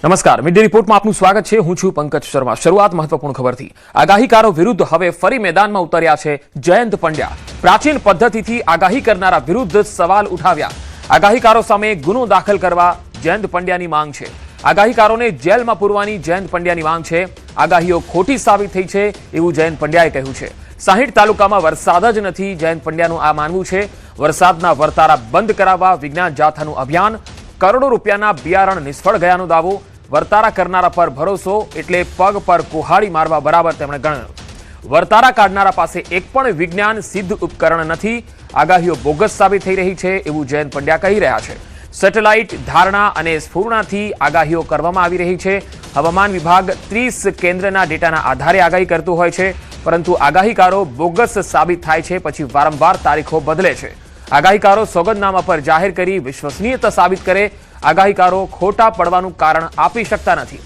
નમસ્કાર, mid day રિપોર્ટમાં આપનું સ્વાગત છે। હું છું પંકજ શર્મા। શરૂઆત મહત્વપૂર્ણ ખબરથી। આગાહીકારો વિરુદ્ધ હવે ફરી મેદાનમાં ઉતર્યા છે જયંત પંડ્યા। પ્રાચીન પદ્ધતિથી આગાહી કરનારા વિરુદ્ધ સવાલ ઉઠાવ્યા। આગાહીકારો સામે ગુનો દાખલ કરવા જયંત પંડ્યાની માંગ છે। આગાહીકારોને જેલમાં પૂરવાની જયંત પંડ્યાની માંગ છે। આગાહીઓ ખોટી સાબિત થઈ છે એવું જયંત પંડ્યાએ કહ્યું છે। 60 તાલુકામાં વરસાદ જ નથી, જયંત પંડ્યાનું આ માનવું છે। વરસાદના વર્તારા બંધ કરાવવા વિજ્ઞાન જાથાનું અભિયાન। કરોડો રૂપિયાના બિયારણ નિષ્ફળ ગયાનો દાવો। વર્તારા કરનારા પર ભરોસો એટલે પગ પર કુહાડી મારવા બરાબર તેમણે ગણ્યો। વર્તારા કાઢનારા પાસે એક પણ વિજ્ઞાન સિદ્ધ ઉપકરણ નથી। આગાહીઓ બોગસ સાબિત થઈ રહી છે એવું જયંત પંડ્યા કહી રહ્યા છે। સેટેલાઇટ ધારણા અને સ્ફૂર્ણાથી આગાહીઓ કરવામાં આવી રહી છે। હવામાન વિભાગ 30 કેન્દ્રના ડેટાના આધારે આગાહી કરતું હોય છે, પરંતુ આગાહીકારો બોગસ સાબિત થાય છે પછી વારંવાર તારીખો બદલે છે। આગાહીકારો સોગંદનામા પર જાહેર કરી વિશ્વસનીયતા સાબિત કરે। આગાહીકારો ખોટા પડવાનું કારણ આપી શકતા નથી।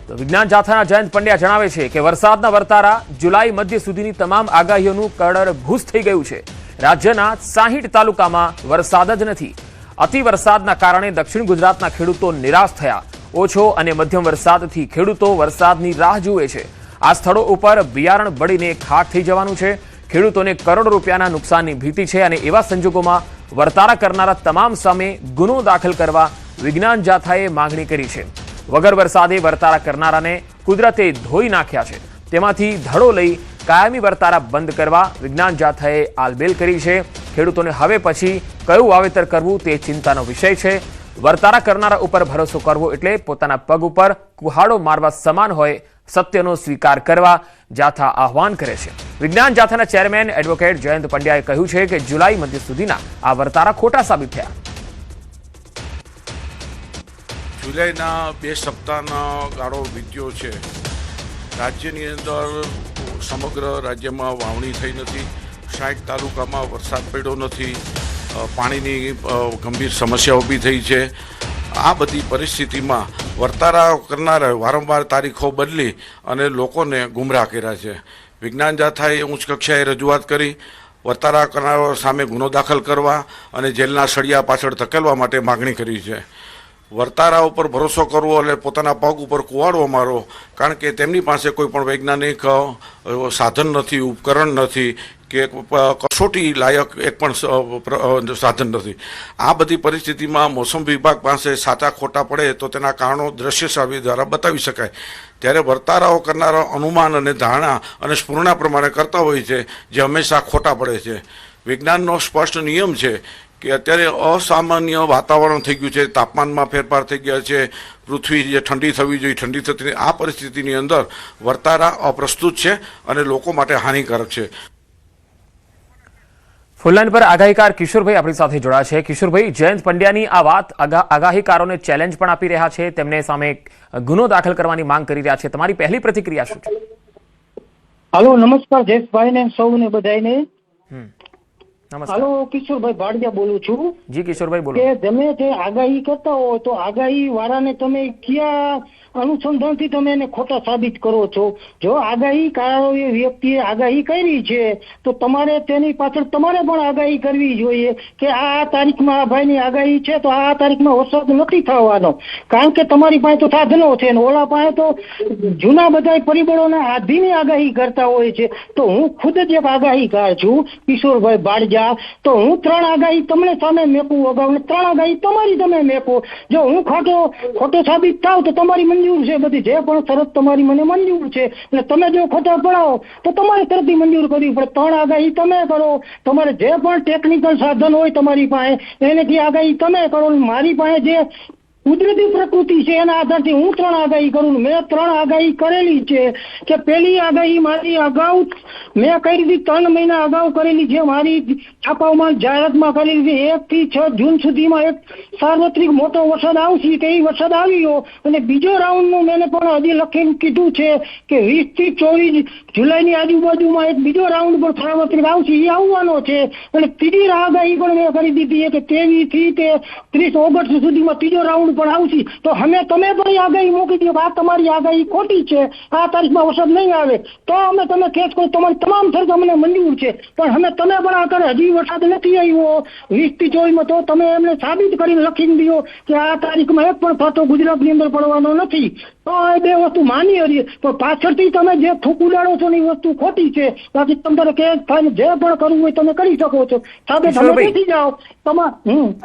તો વિજ્ઞાન જાથાના જયંત પંડ્યા જણાવે છે કે વરસાદના વર્તારા જુલાઈ મધ્ય સુધીની તમામ આગાહીઓનું કડરભૂસ થઈ ગયું છે। રાજ્યના 60 તાલુકામાં વરસાદ જ નથી। અતિ વરસાદના કારણે દક્ષિણ ગુજરાતના ખેડૂતો નિરાશ થયા। ઓછો અને મધ્યમ વરસાદથી ખેડૂતો વરસાદની રાહ જુએ છે। આ સ્થળો ઉપર બિયારણ બળીને ખાક થઈ જવાનું છે। ખેડૂતોને કરોડો રૂપિયાના નુકસાનની ભીતિ છે અને એવા સંજોગોમાં વર્તારા કરનારા તમામ સામે ગુનો દાખલ કરવા વિજ્ઞાન જાથાએ માંગણી કરી છે। વગર વરસાદે વર્તારા કરનારાને કુદરતે ધોઈ નાખ્યા છે। તેમાંથી ધડો લઈ કાયમી વર્તારા બંધ કરવા વિજ્ઞાન જાથાએ આલબેલ કરી છે। ખેડૂતોને હવે પછી કયું વાવેતર કરવું તે ચિંતાનો વિષય છે। વર્તારા કરનારા ઉપર ભરોસો કરવો એટલે પોતાના પગ ઉપર કુહાડો મારવા સમાન હોય। સત્યનો સ્વીકાર કરવા જાથા આહવાન કરે છે। વિજ્ઞાન જાથાના ચેરમેન એડવોકેટ જયંત પંડ્યાએ કહ્યું છે કે જુલાઈ મધ્ય સુધીના આ વર્તારા ખોટા સાબિત થયા। જુલાઈના 2 સપ્તાહનો ગાળો વીત્યો છે। રાજ્યની અંદર સમગ્ર રાજ્યમાં વાવણી થઈ નથી। 60 તાલુકામાં વરસાદ પડ્યો નથી। પાણીની ગંભીર સમસ્યા ઊભી થઈ છે। આ બધી પરિસ્થિતિમાં વર્તારા કરનારા વારંવાર તારીખો બદલી અને લોકોને ગુમરાહ કર્યા છે। વિજ્ઞાન જાથાએ ઉચ્ચ કક્ષાએ રજૂઆત કરી વર્તારા કરનારા સામે ગુનો દાખલ કરવા અને જેલના સળિયા પાછળ ધકેલવા માટે માગણી કરી છે। વર્તારા ઉપર ભરોસો કરવો એટલે પોતાના પગ ઉપર કુવાડો મારો, કારણ કે તેમની પાસે કોઈ પણ વૈજ્ઞાનિક સાધન નથી, ઉપકરણ નથી કે કસોટી લાયક એક પણ સાધન નથી। આ બધી પરિસ્થિતિમાં મોસમ વિભાગ પાસે સાચા ખોટા પડે તો તેના કારણો દ્રશ્ય સાબિતી દ્વારા બતાવી શકાય। ત્યારે વર્તારાઓ કરનારા અનુમાન અને ધારણા અને સ્ફૂર્ણા પ્રમાણે કરતા હોય છે, જે હંમેશા ખોટા પડે છે। વિજ્ઞાનનો સ્પષ્ટ નિયમ છે કે અત્યારે અસામાન્ય વાતાવરણ થઈ ગયું છે। તાપમાનમાં ફેરફાર થઈ ગયા છે। પૃથ્વી જે ઠંડી થવી જોઈએ ઠંડી થતી, આ પરિસ્થિતિની અંદર વર્તારા અપ્રસ્તુત છે અને લોકો માટે હાનિકારક છે। ફૂલલાઈન પર આગાહીકાર કિશોરભાઈ આપણી સાથે જોડાયા છે। કિશોરભાઈ, જયંત પંડ્યાની આ વાત આગાહીકારોને ચેલેન્જ પણ આપી રહ્યા છે, તેમને સામે ગુનો દાખલ કરવાની માંગ કરી રહ્યા છે। તમારી પહેલી પ્રતિક્રિયા શું છે? હાલો, નમસ્કાર જયેશભાઈ ને સૌને બધાને। નમસ્કાર। હાલો, કિશોરભાઈ ભાડિયા બોલું છું। જી કિશોરભાઈ બોલો। કે તમે જે આગાહી કરતા હો તો આગાહી વાળાને તમે કયા અનુસંધાનથી તમે એને ખોટા સાબિત કરો છો? જો આગાહીકારોએ વ્યક્તિએ આગાહી કરી છે તો તમારે તેની પાછળ તમારે પણ આગાહી કરવી જોઈએ કે આ તારીખમાં આ ભાઈની આગાહી છે તો આ તારીખમાં વરસાદ નથી થવાનો, કારણ કે તમારી પાસે તો સાધનો છે ને ઓલા પાસે તો જૂના બધા પરિબળોના આધીને આગાહી કરતા હોય છે। તો હું ખુદ જ એક આગાહીકાર છું, કિશોરભાઈ ભાડિયા। તો હું 3 આગાહી તમને સામે મેકું અગાઉ, 3 આગાહી તમારી તમે મેકો। જો હું ખોટો સાબિત થાવ તો તમારી મંજૂર છે, બધી જે પણ શરત તમારી મને મંજૂર છે, અને તમે જો ખોટા પડાવો તો તમારે તરફથી મંજૂર કરવી પડે। 3 આગાહી તમે કરો, તમારે જે પણ ટેકનિકલ સાધન હોય તમારી પાસે એનેથી આગાહી તમે કરો। મારી પાસે જે કુદરતી પ્રકૃતિ છે એના આધારથી હું 3 આગાહી કરું। મેં 3 આગાહી કરેલી છે કે પહેલી આગાહી મારી અગાઉ મેં કરી હતી, 3 મહિના અગાઉ કરેલી છે, મારી છાપાઓમાં જાહેરાતમાં કરેલી છે। 1 થી 6 જૂન સુધીમાં એક સાર્વત્રિક મોટો વરસાદ આવશે, તે વરસાદ આવ્યો। અને બીજો રાઉન્ડનું મેં પણ હજી લખીને કીધું છે કે 20 થી 24 જુલાઈની આજુબાજુમાં એક બીજો રાઉન્ડ પણ સાર્વત્રિક આવશે, એ આવવાનો છે। અને ત્રીજી આગાહી પણ મેં કરી દીધી છે કે 23 થી 30 ઓગસ્ટ સુધીમાં ત્રીજો રાઉન્ડ પણ આવશે તો તમે પણ આગાહી મૂકી દો કે આ તમારી આગાહી ખોટી છે, આ તારીખમાં વરસાદ નહીં આવે, તો તમે કેસ કરો, તમારી તમામ શરત અમને મંજૂર છે. પણ તમે પણ અત્યારે હજી વરસાદ નથી આવ્યો 20 થી 24 તો તમે એમને સાબિત કરીને લખીને દો કે આ તારીખમાં એક પણ ફાટો ગુજરાતની અંદર પડવાનો નથી, તો આ બે વસ્તુ માની હરીએ. પણ પાછળથી તમે જે થૂક ઉડાડો છો ને એ વસ્તુ ખોટી છે. બાકી તમારે કેસ થાય જે પણ કરવું હોય તમે કરી શકો છો. સાબિત તમે બેસી જાઓ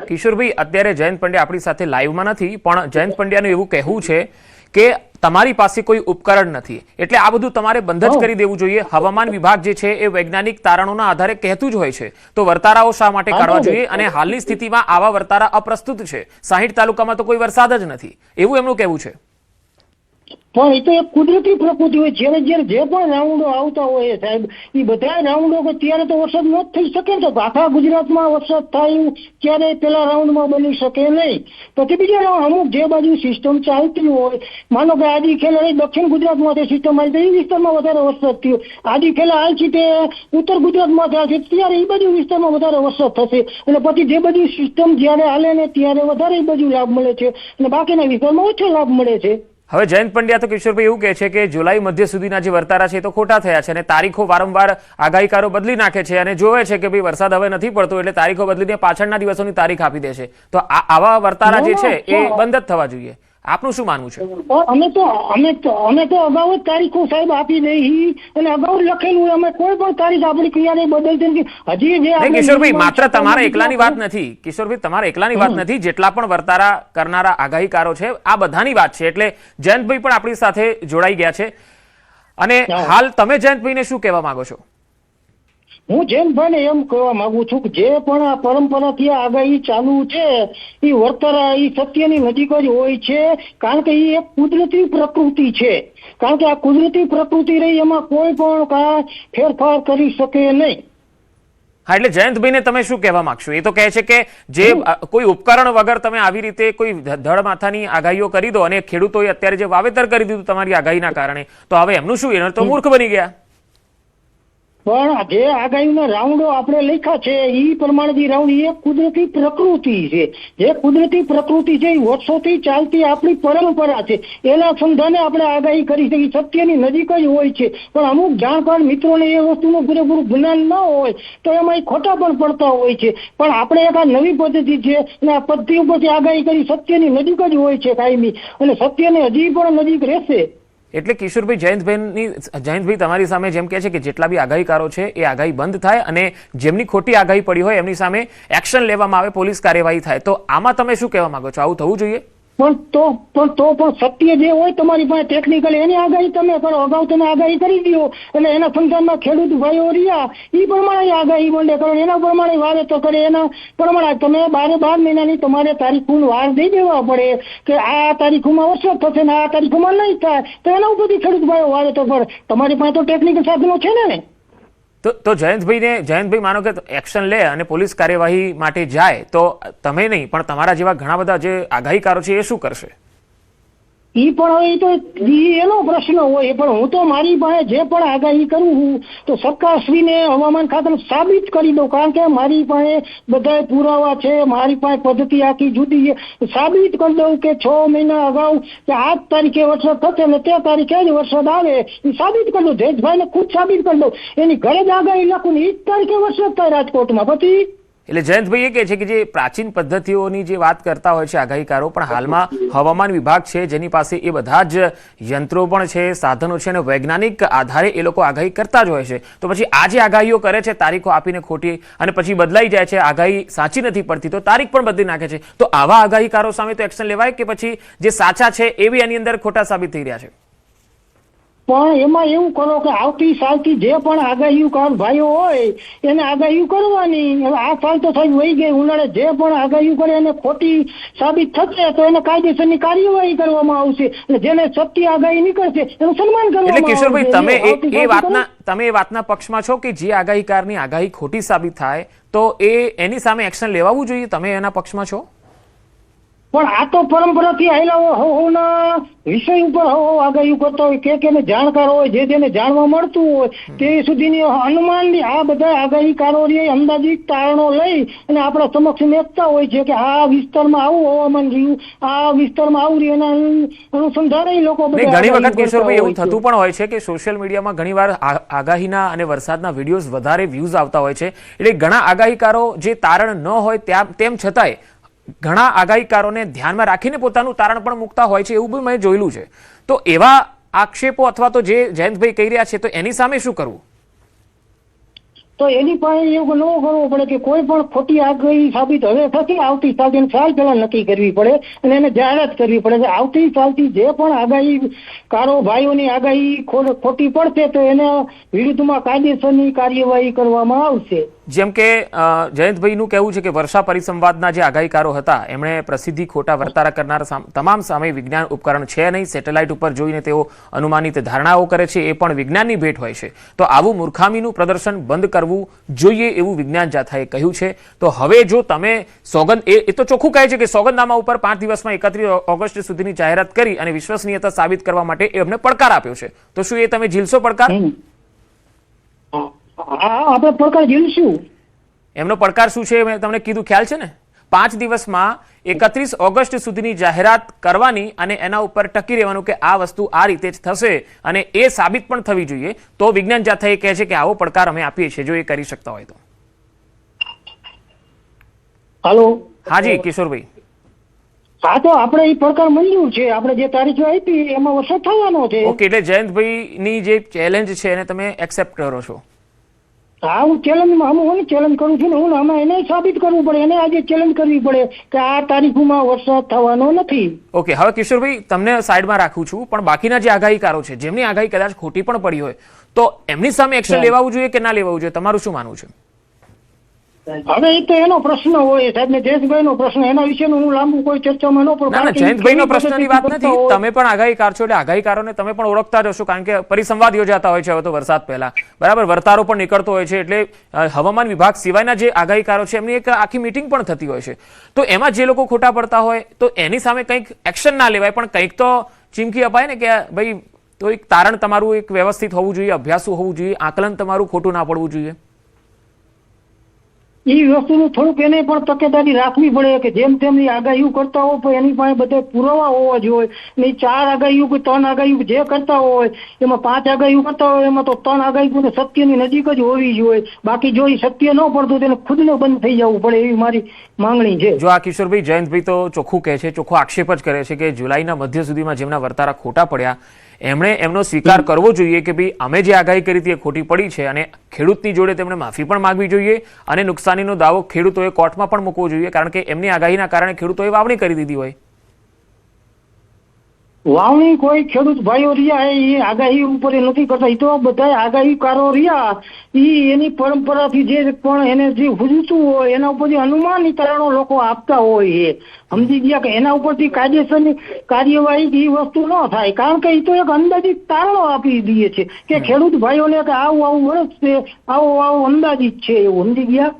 કિશોરભાઈ, અત્યારે જયંત પંડ્યા આપણી સાથે લાઈવમાં નથી, પણ જયંત પંડ્યાનું એવું કહેવું છે કે તમારી પાસે કોઈ ઉપકરણ નથી, એટલે આ બધું તમારે બંધ જ કરી દેવું જોઈએ. હવામાન વિભાગ જે છે એ વૈજ્ઞાનિક તારણોના આધારે કહેતું જ હોય છે, તો વર્તારાઓ શા માટે કાઢવા જોઈએ? અને હાલની સ્થિતિમાં આવા વર્તારા અપ્રસ્તુત છે. 60 તાલુકામાં તો કોઈ વરસાદ જ નથી, એવું એમનું કહેવું છે. પણ એ તો એક કુદરતી પ્રકૃતિ હોય. જ્યારે જે પણ રાઉન્ડો આવતા હોય સાહેબ, એ બધા રાઉન્ડો ત્યારે તો વરસાદ ન થઈ શકે ને. આખા ગુજરાતમાં વરસાદ થાય ત્યારે પેલા રાઉન્ડમાં બની શકે નહીં. પછી બીજા રાઉન્ડ અમુક જે બાજુ સિસ્ટમ ચાલતી હોય, માનો કે આજી ખેલા દક્ષિણ ગુજરાતમાં સિસ્ટમ આવી તો એ વિસ્તારમાં વધારે વરસાદ થયો, આજી ખેલા હાલ છે તે ઉત્તર ગુજરાતમાં થયા છે ત્યારે એ બાજુ વિસ્તારમાં વધારે વરસાદ થશે. અને પછી જે બાજુ સિસ્ટમ જ્યારે હાલે ને ત્યારે વધારે એ બાજુ લાભ મળે છે અને બાકીના વિસ્તારમાં ઓછો લાભ મળે છે. હવે જયંત પંડ્યા તો કિશોરભાઈ એવું કહે છે કે જુલાઈ મધ્ય સુધીના જે વર્તારા છે તો ખોટા થયા છે અને તારીખો વારંવાર આગાહીકારો બદલી નાખે છે અને જોવે છે કે ભાઈ વરસાદ હવે નથી પડતો એટલે તારીખો બદલીને પાછળના દિવસોની તારીખ આપી દે છે. તો આવા વર્તારા જે છે એ બંધ જ થવા જોઈએ. આપનું શું માનવું છે? અમે તો અગાઉ જ તારીખો સાહેબ આપી દઈ અને અગાઉ લખેલું અમે કોઈ પણ તારીખ આપણી ક્રિયાને બદલતી નથી. હજી જે કિશોરભાઈ, માત્ર તમારા એકલાની વાત નથી. કિશોરભાઈ, તમારા એકલાની વાત નથી, જેટલા પણ વર્તારા કરનારા આગાહીકારો છે આ બધાની વાત છે. એટલે જયંતભાઈ પણ આપણી સાથે જોડાઈ ગયા છે અને હાલ તમે જયંતભાઈને શું કહેવા માંગો છો? હું જયંતભાઈને એમ કહેવા માંગુ છું કે જે પણ આ પરંપરાથી આગાહી ચાલુ છે એ વર્તારા એ સત્યની નજીક જ હોય છે, કારણ કે એ એક કુદરતી પ્રકૃતિ છે. કારણ કે આ કુદરતી પ્રકૃતિ રહી એમાં કોઈ પણ ફેરફાર કરી શકે નહીં. હા, એટલે જયંતભાઈને તમે શું કહેવા માંગશો? એ તો કહે છે કે જે કોઈ ઉપકરણ વગર તમે આવી રીતે કોઈ ધડ માથાની આગાહીઓ કરી દો અને ખેડૂતોએ અત્યારે જે વાવેતર કરી દીધું તમારી આગાહીના કારણે, તો હવે એમનું શું? એને તો મૂર્ખ બની ગયા. પણ જે આગાહીના રાઉન્ડો આપણે લખ્યા છે એ પ્રમાણે જે રાઉન્ડ એ કુદરતી પ્રકૃતિ છે. જે કુદરતી પ્રકૃતિ છે એ વર્ષોથી ચાલતી આપણી પરંપરા છે. એના સંધાને આપણે આગાહી કરી છે. એ સત્યની નજીક જ હોય છે. પણ અમુક જાણકાર મિત્રોને એ વસ્તુનું પૂરેપૂરું જ્ઞાન ન હોય તો એમાં એ ખોટા પણ પડતા હોય છે. પણ આપણે એક આ નવી પદ્ધતિ છે અને આ પદ્ધતિ ઉપરથી આગાહી કરી સત્યની નજીક જ હોય છે કાયમી, અને સત્યને હજી પણ નજીક રહેશે. એટલે કિશોરભાઈ, જયંતભાઈ તમારી સામે જેમ કહે છે કે જેટલા બી આગાહીકારો છે એ આગાહી બંધ થાય અને જેમની ખોટી આગાહી પડી હોય એમની સામે એક્શન લેવામાં આવે, પોલીસ કાર્યવાહી થાય. તો આમાં તમે શું કહેવા માંગો છો? આવું થવું જોઈએ? પણ સત્ય જે હોય તમારી પાસે ટેકનિકલ એની આગાહી તમે કરો. અગાઉ તમે આગાહી કરી દો એટલે એના સંધાનમાં ખેડૂત ભાઈઓ રહ્યા એ પ્રમાણે આગાહી મંડે કરો, એના પ્રમાણે વાવેતર કરે, એના પ્રમાણે તમે 12 મહિનાની તમારે તારીખોનો વાર દઈ દેવા પડે કે આ તારીખોમાં વરસાદ થશે ને આ તારીખોમાં નહીં થાય, તો એના ઉપરથી ખેડૂત ભાઈઓ વાવેતર કરે. તમારી પાસે તો ટેકનિકલ સાધનો છે ને. તો જયંતભાઈ માનો કે એક્શન લે અને પોલીસ કાર્યવાહી માટે જાય તો તમે નહીં પણ તમારા જેવા ઘણા બધા જે આગાહીકારો છે એ શું કરશે? ઈ પણ તો એનો પ્રશ્ન હોય. પણ હું તો મારી પાસે જે પણ આગાહી કરું હું તો સરકારશ્રીને હવામાન ખાતાને સાબિત કરી દઉં, કારણ કે મારી પાસે બધા પુરાવા છે, મારી પાસે પદ્ધતિ આખી જુદી છે. સાબિત કરી દઉં કે 6 મહિના અગાઉ કે આ તારીખે વરસાદ થશે ને તે તારીખે જ વરસાદ આવે, એ સાબિત કરી દઉં. જયેશભાઈને ખુદ સાબિત કરી દઉં. એની ઘરે જ આગાહી લખું ને એ જ તારીખે વરસાદ થાય રાજકોટમાં. પછી એટલે જયંતભાઈ એ કહે છે કે જે પ્રાચીન પદ્ધતિઓની જે વાત કરતા હોય છે આગાહીકારો, પણ હાલમાં હવામાન વિભાગ છે જેની પાસે એ બધા જ યંત્રો પણ છે, સાધનો છે અને વૈજ્ઞાનિક આધારે એ લોકો આગાહી કરતા જ હોય છે. તો પછી આ જે આગાહીઓ કરે છે તારીખો આપીને ખોટી અને પછી બદલાઈ જાય છે, આગાહી સાચી નથી પડતી તો તારીખ પણ બદલી નાખે છે, તો આવા આગાહીકારો સામે તો એક્શન લેવાય કે પછી જે સાચા છે એ બી એની અંદર ખોટા સાબિત થઈ રહ્યા છે? પણ એમાં એવું કરો કે આવતી સાલથી જે પણ આગાહીકાર ભાઈઓ હોય એને આગાહી કરવાની. હવે આ સાલ તો સાહેબ વહી ગઈ, ઉનાળે જે પણ આગાહી કરે એને ખોટી સાબિત થશે તો એને કાયદેસરની કાર્યવાહી કરવામાં આવશે અને જેને સત્ય આગાહી નીકળશે એનું સન્માન કરવામાં આવશે. એટલે કિશોરભાઈ, તમે એ વાતના પક્ષમાં છો કે જે આગાહીકારની આગાહી ખોટી સાબિત થાય તો એની સામે એક્શન લેવાવું જોઈએ? તમે એના પક્ષમાં છો? પણ આ તો પરંપરાથી આયેલા હોના વિષય ઉપર આગાહી કરતા હોય કે જાણકાર હોય જેને જાણવા મળતું હોય તે સુધીની અનુમાનની આ બધા આગાહીકારો અંદાજિત તારણો લઈ અને આપણા સમક્ષ મેકતા હોય છે કે આ વિસ્તારમાં આવું હવામાન રહ્યું, આ વિસ્તારમાં આવું રહ્યું, એના અનુસંધાને લોકો ઘણી વખત કિશોરભાઈ એવું થતું પણ હોય છે કે સોશિયલ મીડિયામાં ઘણીવાર આગાહીના અને વરસાદના વિડીયોઝ વધારે વ્યૂઝ આવતા હોય છે, એટલે ઘણા આગાહીકારો જે તારણ ન હોય તેમ છતાંય ઘણા આગાહીકારોને ધ્યાનમાં રાખીને પોતાનું તારણ પણ મૂકતા હોય છે, એવું બી મેં જોયેલું છે. તો એવા આક્ષેપો અથવા તો જે જયંતભાઈ કહી રહ્યા છે તો એની સામે શું કરવું? તો એની પાસે એવું ન કરવું પડે કે કોઈ પણ ખોટી આગાહી સાબિત હવે થતી આવતી સાલ સાલ પહેલા નક્કી કરવી પડે અને એને જાહેરાત કરવી પડે કે આવતી સાલથી જે પણ આગાહી કારો ભાઈઓની આગાહી ખોટી પડશે તો એને વિરુદ્ધમાં કાયદેસરની કાર્યવાહી કરવામાં આવશે. જેમ કે જયંતભાઈનું કહેવું છે કે વર્ષા પરિસંવાદના જે આગાહીકારો હતા એમણે પ્રસિદ્ધિ ખોટા વર્તારા કરનાર તમામ સામે વિજ્ઞાન ઉપકરણ છે નહીં, સેટેલાઇટ ઉપર જોઈને તેઓ અનુમાનિત ધારણાઓ કરે છે, એ પણ વિજ્ઞાનની ભેટ હોય છે. તો આવું મૂર્ખામીનું પ્રદર્શન બંધ કરવું જોઈએ એવું વિજ્ઞાન જાથાએ કહ્યું છે. તો હવે જો તમે સોગંદ એ તો ચોખ્ખું કહે છે કે સોગંદનામા ઉપર 5 દિવસમાં 31 ઓગસ્ટ સુધીની જાહેરાત કરી અને વિશ્વસનીયતા સાબિત કરવા માટે એમને પડકાર આપ્યો છે, તો શું એ તમે ઝીલશો પડકાર? આપણે પડકાર ઝીલશું. એમનો પડકાર શું છે મેં તમને કીધું, ખ્યાલ છે ને? 5 દિવસમાં 31 ઓગસ્ટ સુધીની જાહેરાત કરવાની અને એના ઉપર ટકી રહેવાનું કે આ વસ્તુ આ રીતે જ થશે અને એ સાબિત પણ થવી જોઈએ. તો વિજ્ઞાન જાથા એ કહે છે કે આવો પડકાર અમે આપીએ છીએ જો એ કરી શકતા હોય તો. હાલો, હાજી કિશોરભાઈ. હા, તો આપણે એ પડકાર મંજૂર છે. આપણે જે તારીખો આપી એમાં વરસાદ થવાનો છે. ઓકે, એટલે જયંતભાઈ ની જે ચેલેન્જ છે એને તમે એક્સેપ્ટ કરો છો? હા, હું ચેલેન્જમાં હું ચેલેન્જ કરું છું ને હું આમાં એને સાબિત કરવું પડે, એને આજે ચેલેન્જ કરવી પડે કે આ તારીખોમાં વરસાદ થવાનો નથી. ઓકે, હવે કિશોરભાઈ તમને સાઈડમાં રાખું છું, પણ બાકીના જે આગાહીકારો છે જેમની આગાહી કદાચ ખોટી પણ પડી હોય તો એમની સામે એક્શન લેવાવું જોઈએ કે ના લેવાવું જોઈએ, તમારું શું માનવું છે? હવે એ તો એનો પ્રશ્ન હોય સાહેબ ને જયેશભાઈ નો પ્રશ્ન, એના વિશેનું હું લાંબુ કોઈ ચર્ચામાં ન પડું. ના, જયંતભાઈ નો પ્રશ્નની વાત નથી, તમે પણ આગાહીકાર છો એટલે આગાહીકારોને તમે પણ ઓળખતા જ હશો, કારણ કે પરિસંવાદ યોજાતા હોય છે હવે તો વરસાદ પહેલા, બરાબર, વર્તારો પણ નીકળતો હોય છે, એટલે હવામાન વિભાગ સિવાયના જે આગાહીકારો છે એમની એક આખી મીટિંગ પણ થતી હોય છે. તો એમાં જે લોકો ખોટા પડતા હોય તો એની સામે કંઈક એક્શન ના લેવાય, પણ કંઈક તો ચીમકી અપાય ને કે ભાઈ તો એક તારણ તમારું એક વ્યવસ્થિત હોવું જોઈએ, અભ્યાસુ હોવું જોઈએ, આકલન તમારું ખોટું ના પડવું જોઈએ. એ વસ્તુનું થોડુંક એને પણ તકેદારી રાખવી પડે કે જેમ તેમની આગાહીઓ કરતા હોય પણ એની પાસે બધા પુરાવા હોવા જોઈએ. ને 4 આગાહીઓ કે 3 આગાહીઓ જે કરતા હોય એમાં 5 આગાહીઓ કરતા હોય એમાં તો 3 આગાહીઓ સત્યની નજીક જ હોવી જોઈએ. બાકી જો એ સત્ય ન પડતું તેને ખુદને બંધ થઈ જવું પડે એવી મારી માંગણી છે. જો આ કિશોરભાઈ જયંતભાઈ તો ચોખ્ખું કહે છે, ચોખ્ખો આક્ષેપ જ કરે છે કે જુલાઈના મધ્ય સુધીમાં જેમના વર્તારા ખોટા પડ્યા એમણે એમનો સ્વીકાર કરવો જોઈએ કે ભાઈ અમે જે આગાહી કરી હતી એ ખોટી પડી છે અને ખેડૂતની જોડે તેમણે માફી પણ માંગવી જોઈએ અને નુકસાનીનો દાવો ખેડૂતોએ કોર્ટમાં પણ મૂકવો જોઈએ, કારણ કે એમની આગાહીના કારણે ખેડૂતોએ વાવણી કરી દીધી હોય. વાવણી કોઈ ખેડૂત ભાઈઓ રહ્યા એ આગાહી ઉપર નથી કરતા, એ તો બધા આગાહીકારો રહ્યા એની પરંપરાથી જે પણ એને જે હુજતું હોય એના ઉપર જે અનુમાની તારણો લોકો આપતા હોય એ સમજી ગયા કે એના ઉપરથી કાયદેસરની કાર્યવાહી એ વસ્તુ ન થાય, કારણ કે એ તો એક અંદાજિત તારણો આપી દઈએ છે કે ખેડૂત ભાઈઓને કે આવું આવું વરસશે, આવું અંદાજિત છે એવું, સમજી ગયા?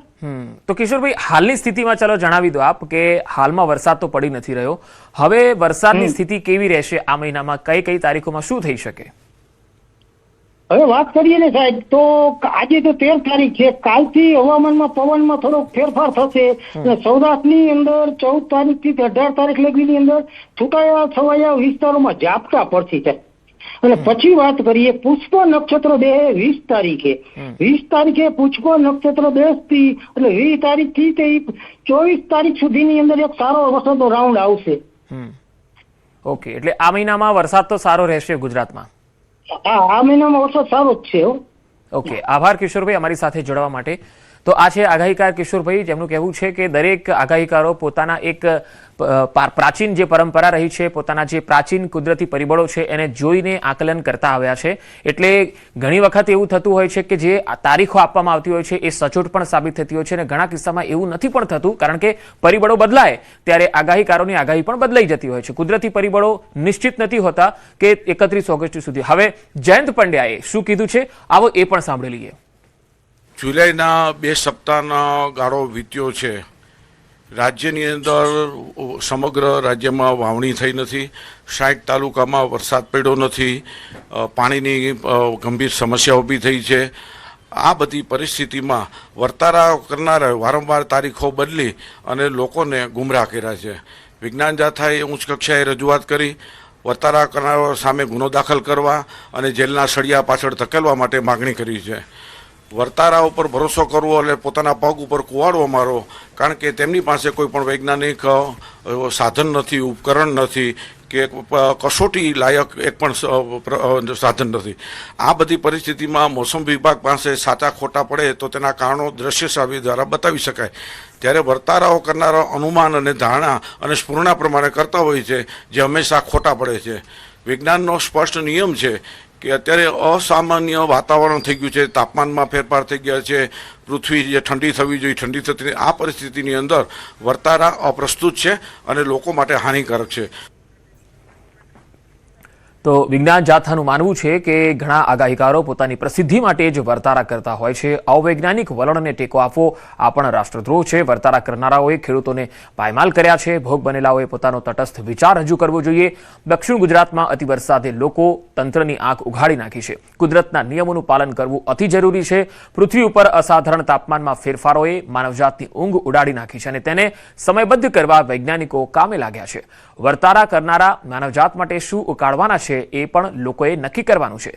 તો કિશોરભાઈ હાલની સ્થિતિમાં ચાલો જણાવી દો આપ કે હાલમાં વરસાદ તો પડી નથી રહ્યો, હવે વરસાદની સ્થિતિ કેવી રહેશે આ મહિનામાં, કઈ કઈ તારીખોમાં શું થઈ શકે? હવે વાત કરીએ ને સાહેબ તો આજે તો 13 તારીખ છે, કાલથી હવામાનમાં પવનમાં થોડો ફેરફાર થશે અને સૌરાષ્ટ્રની અંદર 14 તારીખથી 18 તારીખ લગીની અંદર છૂટાયા છવાયા વિસ્તારોમાં ઝાપટા પડશે સાહેબ. અને પછી વાત કરીએ પુષ્પ નક્ષત્ર બે 20 તારીખે 20 તારીખે પુષ્પ નક્ષત્ર બેસતી એટલે 20 તારીખથી તે 24 તારીખ સુધીની અંદર એક સારો વરસાદનો રાઉન્ડ આવશે. ઓકે, એટલે આ મહિનામાં વરસાદ તો સારો રહેશે ગુજરાતમાં? આ મહિનામાં વરસાદ સારો જ છે. ઓકે, આભાર કિશોરભાઈ અમારી સાથે જોડવા માટે. તો આ છે આગાહીકાર કિશોરભાઈ, જેમનું કહેવું છે કે દરેક આગાહીકારો પોતાના એક પ્રાચીન જે પરંપરા રહી છે, પોતાના જે પ્રાચીન કુદરતી પરિબળો છે એને જોઈને આકલન કરતા આવ્યા છે. એટલે ઘણી વખત એવું થતું હોય છે કે જે તારીખો આપવામાં આવતી હોય છે એ સચોટ પણ સાબિત થતી હોય છે અને ઘણા કિસ્સામાં એવું નથી પણ થતું, કારણ કે પરિબળો બદલાય ત્યારે આગાહીકારોની આગાહી પણ બદલાઈ જતી હોય છે. કુદરતી પરિબળો નિશ્ચિત નથી હોતા કે 31 ઓગસ્ટ સુધી. હવે જયંત પંડ્યાએ શું કીધું છે આવો એ પણ સાંભળી લઈએ. જુલાઈના 2 સપ્તાહનો ગાળો વીત્યો છે, રાજ્યની અંદર સમગ્ર રાજ્યમાં વાવણી થઈ નથી, 60 તાલુકામાં વરસાદ પડ્યો નથી, પાણીની ગંભીર સમસ્યા ઊભી થઈ છે. આ બધી પરિસ્થિતિમાં વર્તારા કરનારા વારંવાર તારીખો બદલી અને લોકોને ગુમરાહ કર્યા છે. વિજ્ઞાન જાથાએ ઉચ્ચ કક્ષાએ રજૂઆત કરી, વર્તારા કરનારા સામે ગુનો દાખલ કરવા અને જેલના સળિયા પાછળ ધકેલવા માટે માગણી કરી છે. વર્તારા ઉપર ભરોસો કરવો એટલે પોતાના પગ ઉપર કુવાડવો મારો, કારણ કે તેમની પાસે કોઈ પણ વૈજ્ઞાનિક સાધન નથી, ઉપકરણ નથી કે કસોટી લાયક એક પણ સાધન નથી. આ બધી પરિસ્થિતિમાં મોસમ વિભાગ પાસે સાચા ખોટા પડે તો તેના કારણો દ્રશ્ય સાબિતી દ્વારા બતાવી શકાય. ત્યારે વર્તારાઓ કરનારા અનુમાન અને ધારણા અને સ્ફૂર્ણા પ્રમાણે કરતા હોય છે, જે હંમેશા ખોટા પડે છે. વિજ્ઞાનનો સ્પષ્ટ નિયમ છે કે અત્યારે અસામાન્ય વાતાવરણ થઈ ગયું છે, તાપમાનમાં ફેરફાર થઈ ગયા છે, પૃથ્વી જે ઠંડી થવી જોઈએ ઠંડી થતી. આ પરિસ્થિતિની અંદર વર્તારા અપ્રસ્તુત છે અને લોકો માટે હાનિકારક છે. તો વિજ્ઞાન જાથાનું માનવું છે કે ઘણા આગાહીકારો પોતાની પ્રસિદ્ધિ માટે જ વર્તારા કરતા હોય છે. અવૈજ્ઞાનિક વલણને ટેકો આપવો આ પણ રાષ્ટ્રદ્રોહ છે. વર્તારા કરનારાઓએ ખેડૂતોને પાયમાલ કર્યા છે. ભોગ બનેલાઓએ પોતાનો તટસ્થ વિચાર રજૂ કરવો જોઈએ. દક્ષિણ ગુજરાતમાં અતિવરસાદે લોકો તંત્રની આંખ ઉઘાડી નાખી છે. કુદરતના નિયમોનું પાલન કરવું અતિ જરૂરી છે. પૃથ્વી ઉપર અસાધારણ તાપમાનમાં ફેરફારોએ માનવજાતની ઊંઘ ઉડાડી નાખી છે અને તેને સમયબદ્ધ કરવા વૈજ્ઞાનિકો કામે લાગ્યા છે. વર્તારા કરનારા માનવજાત માટે શું ઉકાળવાના છે એ પણ લોકોએ નક્કી કરવાનું છે.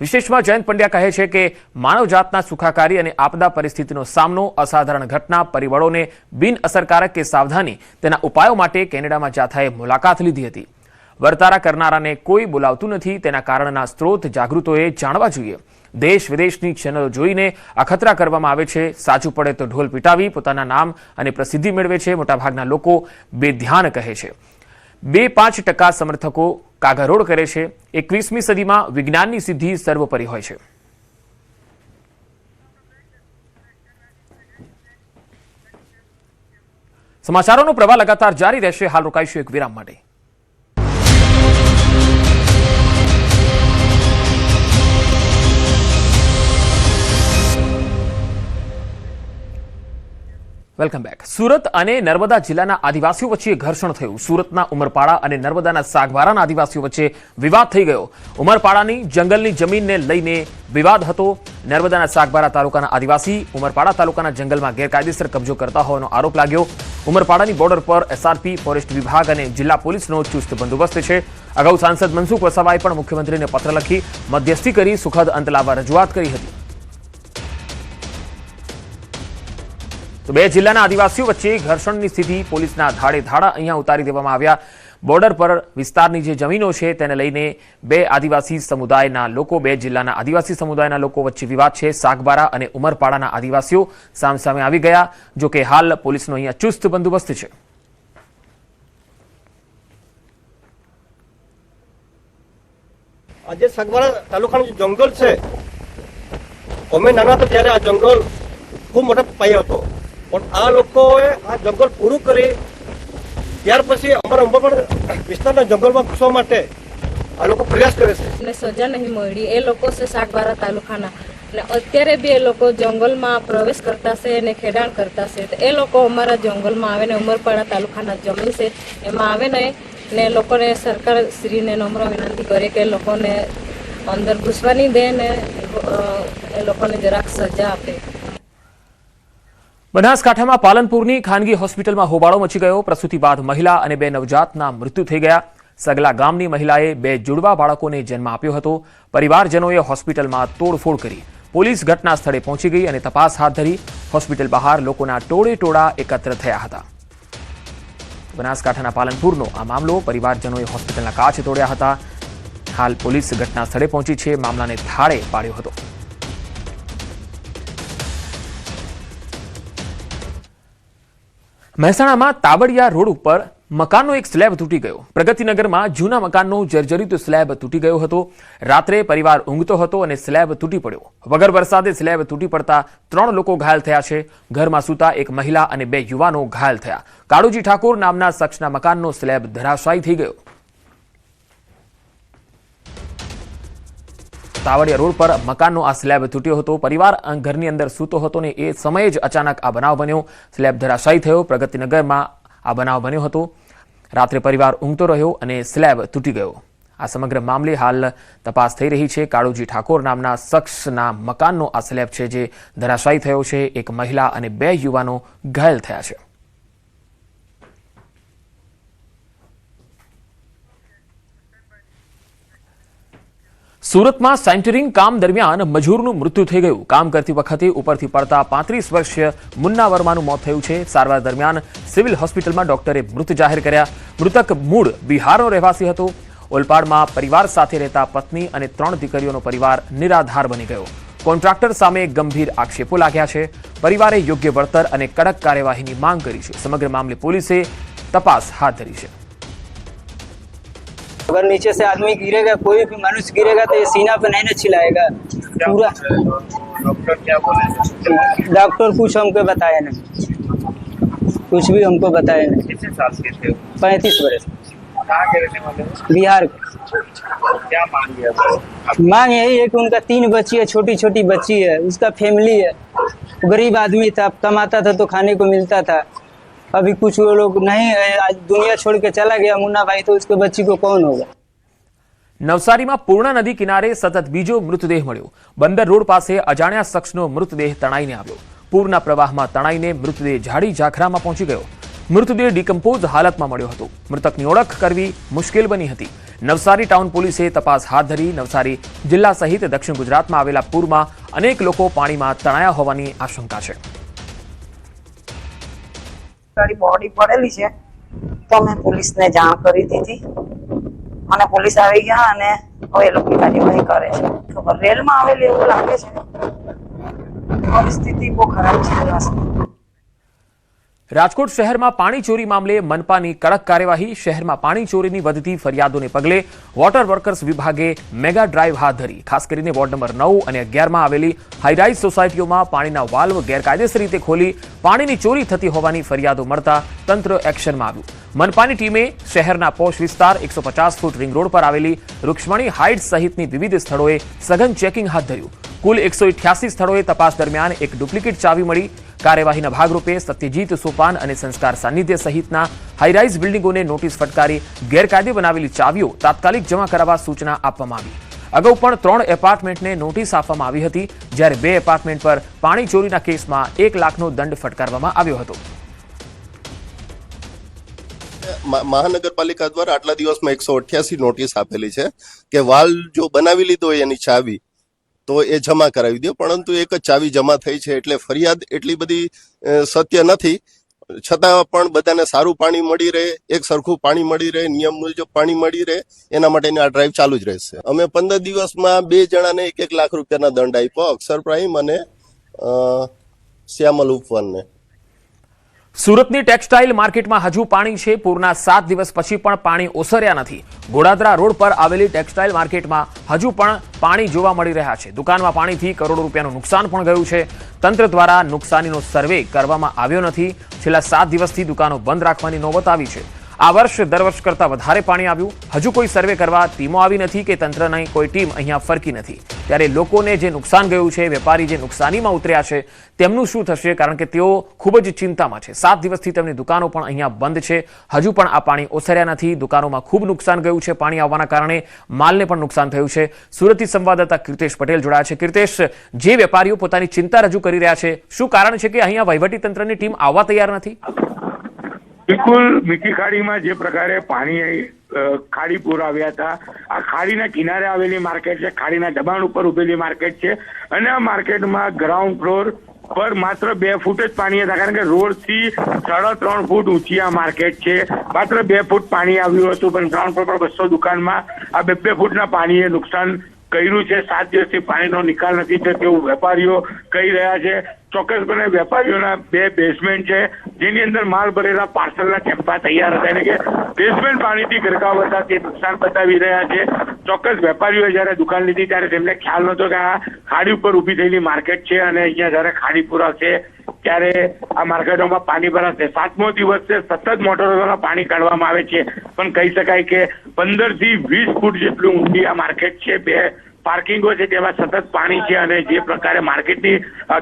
વિશેષમાં જયંત પંડ્યા કહે છે કે માનવજાતના સુખાકારી અને આપદા પરિસ્થિતિનો સામનો, અસાધારણ ઘટના, પરિબળોને બિન અસરકારક કે સાવધાની, તેના ઉપાયો માટે કેનેડામાં જાથાએ મુલાકાત લીધી હતી. વર્તારા કરનારાને કોઈ બોલાવતું નથી, તેના કારણના સ્ત્રોત જાગૃતોએ જાણવા જોઈએ. દેશ વિદેશની ચેનલો જોઈને અખતરા કરવામાં આવે છે. સાચું પડે તો ઢોલ પીટાવી પોતાના નામ અને પ્રસિદ્ધિ મેળવે છે. મોટાભાગના લોકો બેધ્યાન કહે છે. 2-5% સમર્થકો કાગરોડ કરે છે. 21મી સદીમાં વિજ્ઞાનની સિદ્ધિ સર્વોપરી હોય છે. સમાચારોનો પ્રવાહ લગાતાર જારી રહેશે. હાલ રોકાઈશું એક વિરામ માટે. Welcome back. સુરત અને નર્મદા જિલ્લાના આદિવાસીઓ વચ્ચે ઘર્ષણ થયું. સુરતના ઉમરપાડા અને નર્મદાના સાગબારાના આદિવાસીઓ વચ્ચે વિવાદ થઈ ગયો. ઉમરપાડાની જંગલની જમીનને લઈને વિવાદ હતો. નર્મદાના સાગબારા તાલુકાના આદિવાસી ઉમરપાડા તાલુકાના જંગલમાં ગેરકાયદેસર કબજો કરતા હોવાનો આરોપ લાગ્યો. ઉમરપાડાની બોર્ડર પર એસઆરપી, ફોરેસ્ટ વિભાગ અને જિલ્લા પોલીસનો ચુસ્ત બંદોબસ્ત છે. અગાઉ સાંસદ મનસુખ વસાવાએ પણ મુખ્યમંત્રીને પત્ર લખી મધ્યસ્થી કરી સુખદ અંત લાવવા રજૂઆત કરી હતી. તો બે જિલ્લાના આદિવાસીઓ વચ્ચે ઘર્ષણની સ્થિતિ, પોલીસના ધાડે ધાડા અહીંયા ઉતારી દેવામાં આવ્યા. બોર્ડર પર વિસ્તારની જે જમીનો છે તેને લઈને બે જિલ્લાના આદિવાસી સમુદાયના લોકો વચ્ચે વિવાદ છે. સાગબારા અને ઉમરપાડાના આદિવાસીઓ સામસામે આવી ગયા. જો કે હાલ પોલીસનો અહીંયા ચુસ્ત બંદોબસ્ત છે. આજે સાગબારા તાલુકાનું જે જંગલ છે, અમે નાના હતા ત્યારે આ જંગલ ખૂબ મોટા પાયો હતો, પણ આ લોકોએ આ જંગલ પૂરું કરી ત્યાર પછી અમારા ઉમરપાડા વિસ્તારના જંગલમાં ઘૂસવા માટે આ લોકો પ્રયાસ કરે છે. ને સજા નહીં મળી. એ લોકો છે સાગબારા તાલુકાના ને અત્યારે બી એ લોકો જંગલમાં પ્રવેશ કરતા છે અને ખેડાણ કરતા છે. તો એ લોકો અમારા જંગલમાં આવે ને ઉમરપાડા તાલુકાના જમીન છે એમાં આવે ને લોકોને સરકાર શ્રીને નમ્ર વિનંતી કરે કે લોકોને અંદર ઘૂસવા નહીં દે ને એ લોકોને જરાક સજા આપે. બનાસકાંઠામાં પાલનપુરની ખાનગી હોસ્પિટલમાં હોબાળો મચી ગયો. પ્રસૂતિ બાદ મહિલા અને બે નવજાતના મૃત્યુ થઈ ગયા. સગલા ગામની મહિલાએ બે જુડવા બાળકોને જન્મ આપ્યો હતો. પરિવારજનોએ હોસ્પિટલમાં તોડફોડ કરી. પોલીસ ઘટના સ્થળે પહોંચી ગઈ અને તપાસ હાથ ધરી. હોસ્પિટલ બહાર લોકોના ટોળે ટોળા એકત્ર થયા હતા. બનાસકાંઠાના પાલનપુરનો આ મામલો. પરિવારજનોએ હોસ્પિટલના કાચ તોડ્યા હતા. હાલ પોલીસ ઘટના સ્થળે પહોંચી છે. મામલાને થાળે પાડ્યો હતો. મહેસાણામાં તાબડિયા રોડ ઉપર મકાનનો એક સ્લેબ તૂટી ગયો. પ્રગતિનગરમાં જૂના મકાનનો જર્જરિત સ્લેબ તૂટી ગયો હતો. રાત્રે પરિવાર ઊંઘતો હતો અને સ્લેબ તૂટી પડ્યો. વગર વરસાદે સ્લેબ તૂટી પડતા 3 લોકો ઘાયલ થયા છે. ઘરમાં સૂતા એક મહિલા અને 2 યુવાનો ઘાયલ થયા. કાળુજી ઠાકોર નામના શખ્સના મકાનનો સ્લેબ ધરાશાયી થઈ ગયો. તાવડિયા રોડ પર મકાનનો આ સ્લેબ તૂટ્યો હતો. પરિવાર ઘરની અંદર સૂતો હતો ને એ સમયે જ અચાનક આ બનાવ બન્યો. સ્લેબ ધરાશાયી થયો. પ્રગતિનગરમાં આ બનાવ બન્યો હતો. રાત્રે પરિવાર ઊંઘતો રહ્યો અને સ્લેબ તૂટી ગયો. આ સમગ્ર મામલે હાલ તપાસ થઈ રહી છે. કાળુજી ઠાકોર નામના શખ્સના મકાનનો આ સ્લેબ છે જે ધરાશાયી થયો છે. એક મહિલા અને 2 યુવાનો ઘાયલ થયા છે. સુરતમાં સેન્ટરિંગ કામ દરમિયાન મજૂરનું મૃત્યુ થઈ ગયું. કામ કરતી વખતે ઉપરથી પડતા 35 વર્ષીય મુન્ના વર્માનું મોત થયું છે. સારવાર દરમિયાન સિવિલ હોસ્પિટલમાં ડોક્ટરે મૃત જાહેર કર્યા. મૃતક મૂળ બિહારનો રહેવાસી હતો. ઓલપાડમાં પરિવાર સાથે રહેતા પત્ની અને 3 દીકરીઓનો પરિવાર નિરાધાર બની ગયો. કોન્ટ્રાક્ટર સામે ગંભીર આક્ષેપો લાગ્યા છે. પરિવારે યોગ્ય વળતર અને કડક કાર્યવાહીની માંગ કરી છે. સમગ્ર મામલે પોલીસે તપાસ હાથ ધરી છે. अगर नीचे से आदमी गिरेगा, कोई भी मनुष्य गिरेगा तो ये सीना पे नहीं ना छिलाएगा पूरा। डॉक्टर क्या बोले? डॉक्टर कुछ हमको बताया नहीं, कुछ भी हमको बताया नहीं। कितने साल के थे? 35 वर्ष। कहाँ के रहने वाले हो? बिहार क्या मांग किया? मांग यही है कि उनका 3 बच्ची है, छोटी छोटी बच्ची है, उसका फैमिली है, गरीब आदमी था, कमाता था तो खाने को मिलता था। अभी कुछ वो लोग नहीं है, आज दुनिया छोड़ के चला गया मुन्ना भाई, तो उसके बच्ची को कौन होगा। નવસારીમાં પૂર્ણા નદી કિનારે સતત બીજો મૃતદેહ મળ્યો. બંદર રોડ પાસે અજાણ્યા શખ્સનો મૃતદેહ તણાઈને આવ્યો. પૂરના પ્રવાહમાં તણાઈને મૃતદેહ ઝાડી ઝાખરામાં પહોંચી ગયો. મૃતદેહ ડિકમ્પોઝ હાલતમાં મળ્યો હતો. મૃતકની ઓળખ કરવી મુશ્કેલ બની હતી. નવસારી ટાઉન પોલીસે તપાસ હાથ ધરી. નવસારી જિલ્લા સહિત દક્ષિણ ગુજરાતમાં આવેલા પૂરમાં અનેક લોકો પાણીમાં તણાયા હોવાની આશંકા છે. તારી બોડી પડેલી છે તો મેં પોલીસને જાણ કરી દીધી અને પોલીસ આવી ગયા અને હવે એ લોકો કાર્યવાહી કરે છે. ખબર રેલમાં આવેલી એવું લાગે છે. પરિસ્થિતિ બહુ ખરાબ છે રસ્તાની. રાજકોટ શહેરમાં પાણી ચોરી મામલે મનપાની કડક કાર્યવાહી. શહેરમાં પાણી ચોરીની વધતી ફરિયાદોને પગલે વોટર વર્કર્સ વિભાગે મેગા ડ્રાઈવ હાથ ધરી. ખાસ કરીને વોર્ડ નંબર 9 અને 11માં આવેલી હાઈરાઇઝ સોસાયટીઓમાં પાણીના વાલ્વ ગેરકાયદેસર રીતે ખોલી પાણીની ચોરી થતી હોવાની ફરિયાદો મળતા તંત્ર એક્શનમાં આવ્યું. મનપાની ટીમે શહેરના પોશ વિસ્તાર 150 ફૂટ રિંગ રોડ પર આવેલી રૂક્ષ્મણી હાઇટ્સ સહિતની વિવિધ સ્થળોએ સઘન ચેકિંગ હાથ ધર્યું. કુલ 188 સ્થળોએ તપાસ દરમિયાન એક ડુપ્લિકેટ ચાવી મળી. કાર્યવાહીના ભાગરૂપે સત્યજીત સોપાન અને સંસ્કાર સાનિધ્ય સહિતના હાઈરાઇઝ બિલ્ડિંગોને નોટિસ ફટકારી ગેરકાયદે બનાવેલી ચાવીઓ તાત્કાલિક જમા કરાવવા સૂચના આપવામાં આવી. અગાઉ પણ 3 એપાર્ટમેન્ટને નોટિસ આપવામાં આવી હતી, જ્યારે 2 એપાર્ટમેન્ટ પર પાણી ચોરીના કેસમાં 1 લાખનો દંડ ફટકારવામાં આવ્યો હતો. મહાનગરપાલિકા દ્વારા આટલા દિવસમાં 188 નોટિસ આપેલી છે કે વાલ જો બનાવી લીધો હોય એની ચાવી તો એ જમા કરાવી દો, પરંતુ એક જ ચાવી જમા થઈ છે એટલે ફરિયાદ એટલી બધી સત્ય નથી. છતાં પણ બધાને સારું પાણી મળી રહે, એક સરખું પાણી મળી રહે, નિયમ મુજબ પાણી મળી રહે, એના માટેની આ ડ્રાઈવ ચાલુ જ રહેશે. અમે 15 દિવસમાં 2 જણાને 1 લાખ રૂપિયાના દંડ આપ્યો, અક્ષર પ્રાઇમ અને શ્યામલ ઉપવનને. સુરતની ટેક્સટાઇલ માર્કેટમાં હજુ પાણી છે. પૂરના 7 દિવસ પછી પણ પાણી ઓસર્યા નથી. ગોડાદરા રોડ પર આવેલી ટેક્સટાઇલ માર્કેટમાં હજુ પણ પાણી જોવા મળી રહ્યા છે. દુકાનમાં પાણીથી કરોડો રૂપિયાનું નુકસાન પણ ગયું છે. તંત્ર દ્વારા નુકસાનીનો સર્વે કરવામાં આવ્યો નથી. છેલ્લા 7 દિવસથી દુકાનો બંધ રાખવાની નોબત આવી છે. આ વર્ષ દર વર્ષ કરતાં વધારે પાણી આવ્યું. હજુ કોઈ સર્વે કરવા ટીમો આવી નથી કે તંત્રની કોઈ ટીમ અહીંયા ફરકી નથી. ત્યારે લોકોને જે નુકસાન ગયું છે, વેપારી જે નુકસાનીમાં ઉતર્યા છે, તેમનું શું થશે? કારણ કે તેઓ ખૂબ જ ચિંતામાં છે. 7 દિવસથી તેમની દુકાનો પણ અહીંયા બંધ છે. હજુ પણ આ પાણી ઓસર્યા નથી. દુકાનોમાં ખૂબ નુકસાન ગયું છે. પાણી આવવાના કારણે માલને પણ નુકસાન થયું છે. સુરતથી સંવાદદાતા કીર્તેશ પટેલ જોડાયા છે. કીર્તેશ, જે વેપારીઓ પોતાની ચિંતા રજૂ કરી રહ્યા છે, શું કારણ છે કે અહીંયા વહીવટીતંત્રની ટીમ આવવા તૈયાર નથી? બિલકુલ, મીઠી ખાડીમાં જે પ્રકારે પાણી ખાડી પૂર આવ્યા હતા, આ ખાડીના કિનારે આવેલી માર્કેટ છે, ખાડીના દબાણ ઉપર ઉભેલી માર્કેટ છે, અને આ માર્કેટમાં ગ્રાઉન્ડ ફ્લોર પર માત્ર 2 ફૂટ જ પાણી હતા, કારણ કે રોડ થી 3.5 ફૂટ ઊંચી આ માર્કેટ છે. માત્ર 2 ફૂટ પાણી આવ્યું હતું, પણ ગ્રાઉન્ડ ફ્લોર પર 200 દુકાનમાં આ 2 ફૂટના પાણીએ નુકસાન કર્યું છે. 7 દિવસથી પાણીનો નિકાલ નથી થયો તેવું વેપારીઓ કહી રહ્યા છે. ચોક્કસપણે વેપારીઓના 2 બેઝમેન્ટ છે, જેની અંદર માલ ભરેલા પાર્સલના ટેમ્પા તૈયાર હતા, એટલે કે બેઝમેન્ટ પાણીથી ગરકાવ હતા, તે નુકસાન બતાવી રહ્યા છે. ચોક્કસ વેપારીઓએ જયારે દુકાન લીધી ત્યારે તેમને ખ્યાલ નહોતો કે આ ખાડી ઉપર ઊભી થયેલી માર્કેટ છે અને અહીંયા જયારે ખાડી પુરાશે ત્યારે આ માર્કેટોમાં પાણી ભરાશે. 7મો દિવસ છે, સતત મોટરો દ્વારા પાણી કાઢવામાં આવે છે, પણ કહી શકાય કે 15 થી 20 ફૂટ જેટલું ઊંડી આ માર્કેટ છે. 2 પાર્કિંગો છે તેમાં સતત પાણી છે અને જે પ્રકારે માર્કેટની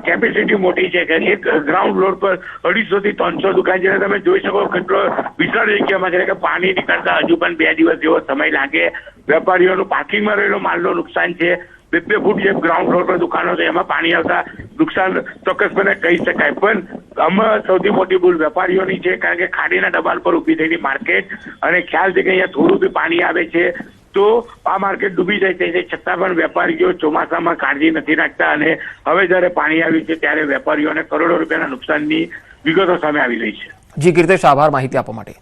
કેપેસિટી મોટી છે કે એક ગ્રાઉન્ડ ફ્લોર પર 250 થી 300 દુકાન છે. તમે જોઈ શકો કેટલો વિશાળ જગ્યામાં છે કે પાણી નીકળતા હજુ પણ 2 દિવસ જેવો સમય લાગે. વેપારીઓનું પાર્કિંગમાં રહેલો માલનું નુકસાન છે. 2 ફૂટ જે ગ્રાઉન્ડ ફ્લોર પર દુકાનો છે એમાં પાણી આવતા નુકસાન ચોક્કસપણે કહી શકાય. પણ આમાં સૌથી મોટી ભૂલ વેપારીઓની છે, કારણ કે ખાડીના દબાણ પર ઊભી થયેલી માર્કેટ અને ખ્યાલ છે કે અહીંયા થોડું બી પાણી આવે છે તો આ માર્કેટ ડૂબી જાય છે, છતાં પણ વેપારીઓ ચોમાસામાં કાળજી નથી રાખતા અને હવે જ્યારે પાણી આવ્યું છે ત્યારે વેપારીઓને કરોડો રૂપિયાના નુકસાનની વિગતો સામે આવી રહી છે. જી કીર્તેશ, આભાર માહિતી આપવા માટે.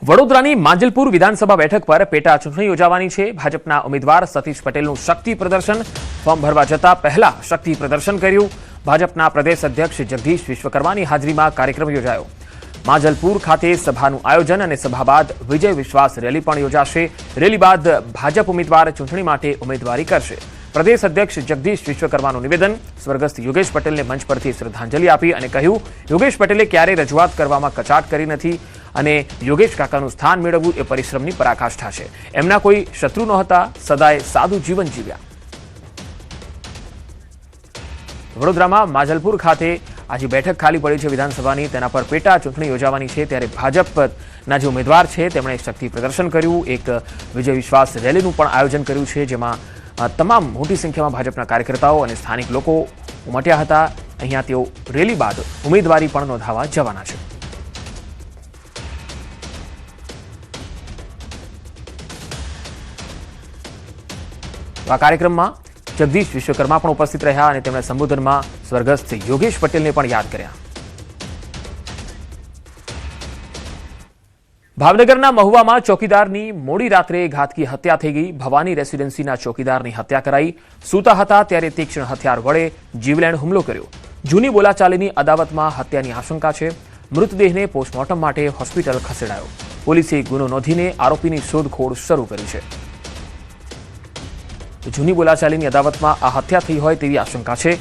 વડોદરાની માંજલપુર વિધાનસભા બેઠક પર પેટા ચૂંટણી યોજાવાની છે. ભાજપના ઉમેદવાર સતીશ પટેલનું શક્તિ પ્રદર્શન. ફોર્મ ભરવા જતા પહેલા શક્તિ પ્રદર્શન કર્યું. ભાજપના પ્રદેશ અધ્યક્ષ જગદીશ વિશ્વકર્માની હાજરીમાં કાર્યક્રમ યોજાયો. માંજલપુર ખાતે સભાનું આયોજન અને સભા બાદ વિજય વિશ્વાસ રેલી પણ યોજાશે. રેલી બાદ ભાજપ ઉમેદવાર ચૂંટણી માટે ઉમેદવારી કરશે. પ્રદેશ અધ્યક્ષ જગદીશ વિશ્વકર્માનું નિવેદન. સ્વર્ગસ્થ યોગેશ પટેલને મંચ પરથી શ્રદ્ધાંજલિ આપી અને કહ્યું, યોગેશ પટેલે ક્યારેય રજૂઆત કરવામાં કચાટ કરી નથી અને યોગેશ કાકાનું સ્થાન મેળવવું એ પરિશ્રમની પરાકાષ્ઠા છે. એમના કોઈ શત્રુ નહોતા, સદાય સાદું જીવન જીવ્યા. વડોદરામાં માંજલપુર ખાતે આજે બેઠક ખાલી પડી છે વિધાનસભાની, તેના પર પેટા ચૂંટણી યોજાવાની છે. ત્યારે ભાજપના જે ઉમેદવાર છે તેમણે શક્તિ પ્રદર્શન કર્યું. એક વિજય વિશ્વાસ રેલીનું પણ આયોજન કર્યું છે, જેમાં તમામ મોટી સંખ્યામાં ભાજપના કાર્યકર્તાઓ અને સ્થાનિક લોકો ઉમટ્યા હતા. અહીંયા તેઓ રેલી બાદ ઉમેદવારી પણ નોંધાવવા જવાના છે. આ કાર્યક્રમમાં જગદીશ વિશ્વકર્મા પણ ઉપસ્થિત રહ્યા અને તેમણે સંબોધનમાં સ્વર્ગસ્થ યોગેશ પટેલને પણ યાદ કર્યા. ભાવનગરના મહુવામાં ચોકીદારની મોડી રાત્રે ઘાતકી હત્યા થઈ ગઈ. ભવાની રેસિડેન્સીના ચોકીદારની હત્યા કરાઈ. સૂતા હતા ત્યારે તીક્ષ્ણ હથિયાર વડે જીવલેણ હુમલો કર્યો. જૂની બોલાચાલીની અદાવતમાં હત્યાની આશંકા છે. મૃતદેહને પોસ્ટમોર્ટમ માટે હોસ્પિટલ ખસેડાયો. પોલીસે ગુનો નોંધીને આરોપીની શોધખોળ શરૂ કરી છે. જૂની બોલાચાલીની અદાવતમાં આ હત્યા થઈ હોય તેવી આશંકા છે.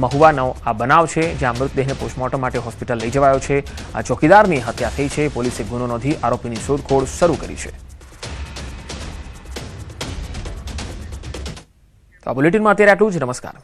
મહુવાનો આ બનાવ છે જ્યાં મૃતદેહને પોસ્ટમોર્ટમ માટે હોસ્પિટલ લઈ જવાયો છે. આ ચોકીદારની હત્યા થઈ છે. પોલીસે ગુનો નોંધી આરોપીની શોધખોળ શરૂ કરી છે. તો આ બુલેટિનમાં અત્યારે આટલું જ. નમસ્કાર.